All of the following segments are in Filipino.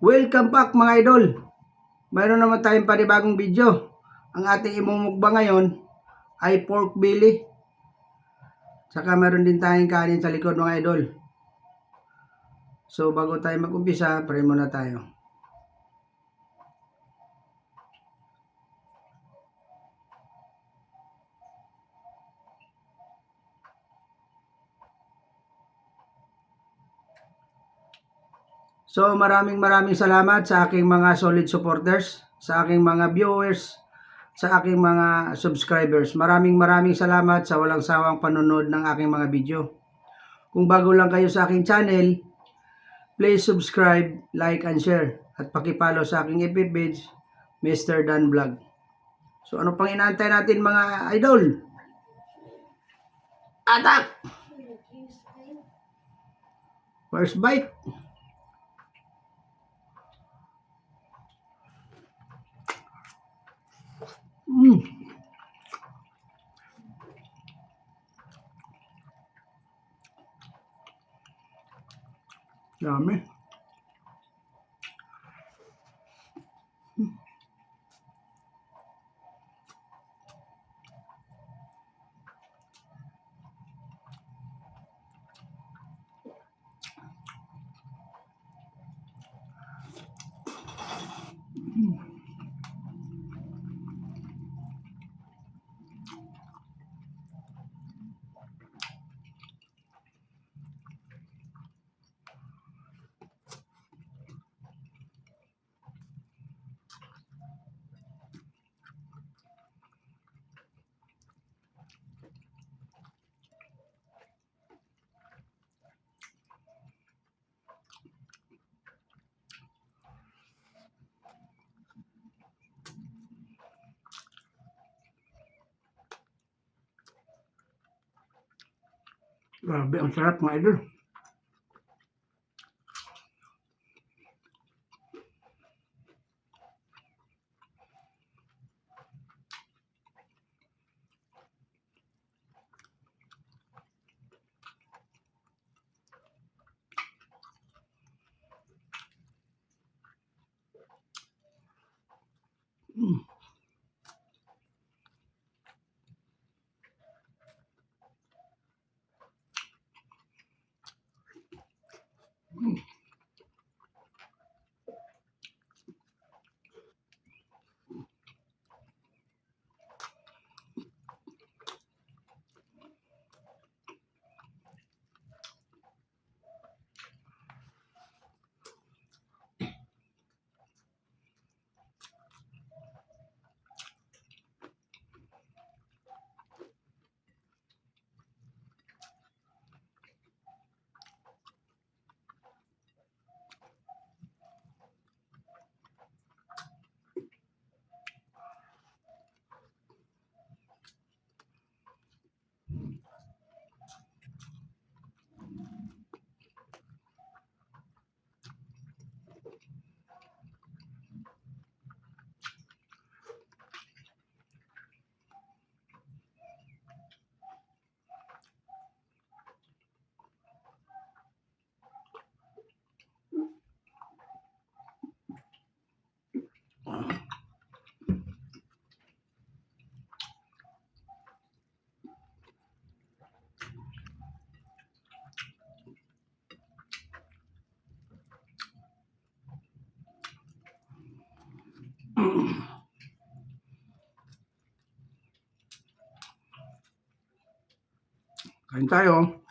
Welcome back mga idol. Mayroon naman tayong panibagong video. Ang ating imumukbang ngayon ay pork belly. Saka meron din tayong kanin sa likod mga idol. So bago tayo mag-umpisa, pray muna tayo. So maraming salamat sa aking mga solid supporters, sa aking mga viewers, sa aking mga subscribers. Maraming salamat sa walang sawang panonood ng aking mga video. Kung bago lang kayo sa aking channel, please subscribe, like, and share. At pakipollow sa aking FB page, Mr. Dan Vlog. So ano pang inaantay natin mga idol? Attack! First bite. Dami. Grabe, ang sarap mga idol. Kain tayo.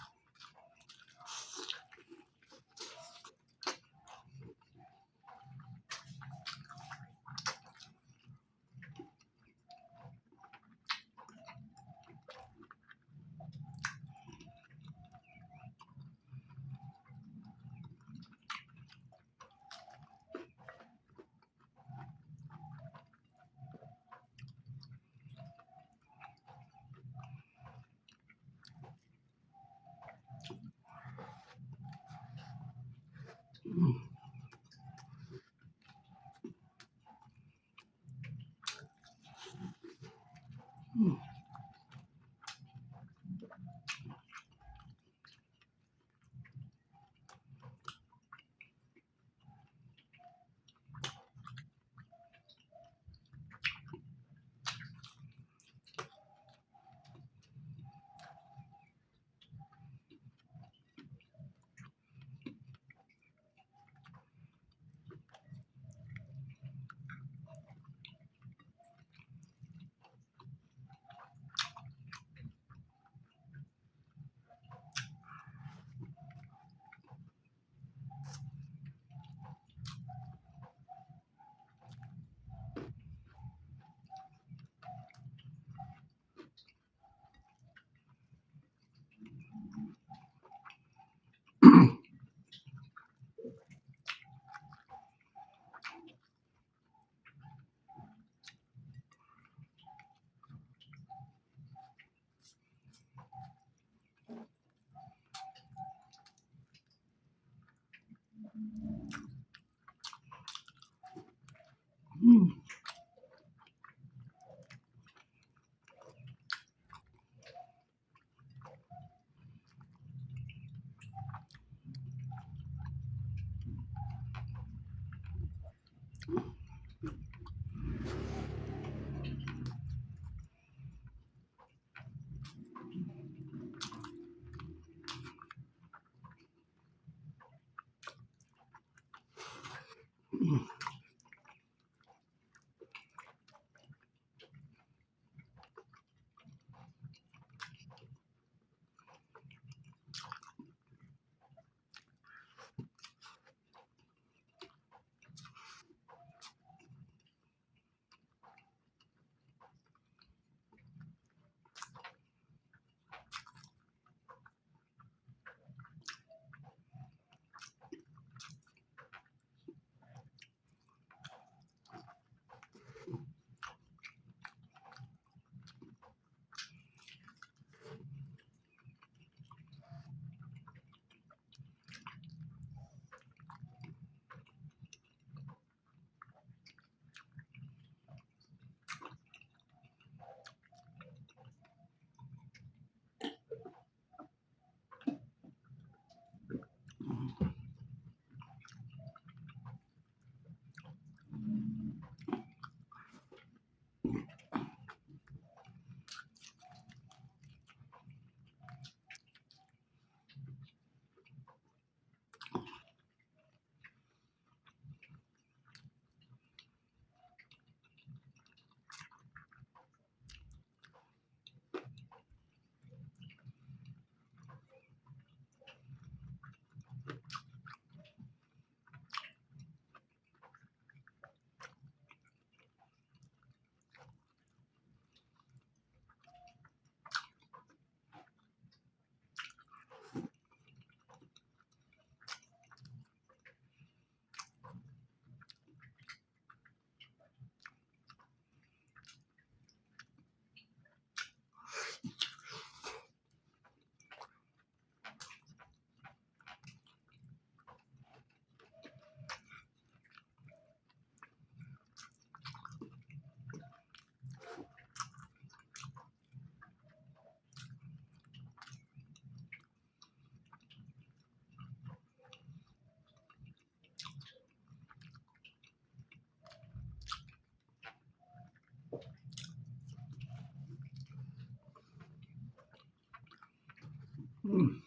Mm.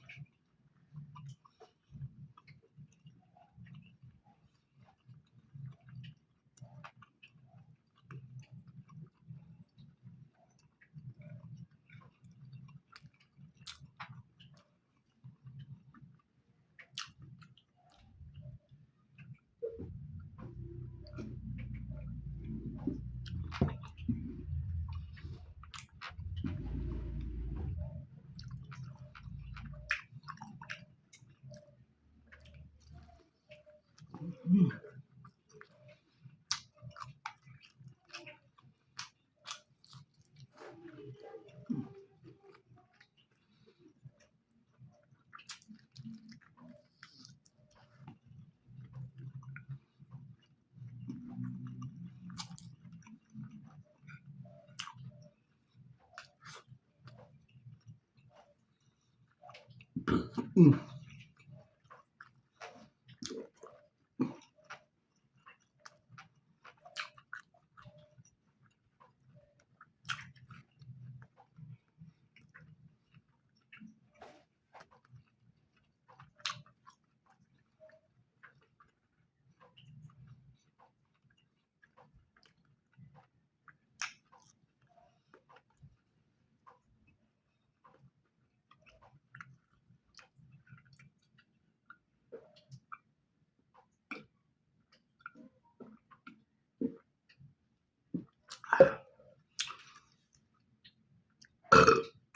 Mm.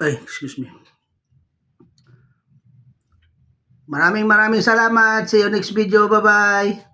Ay, excuse me. Maraming salamat. See you next video. Bye-bye.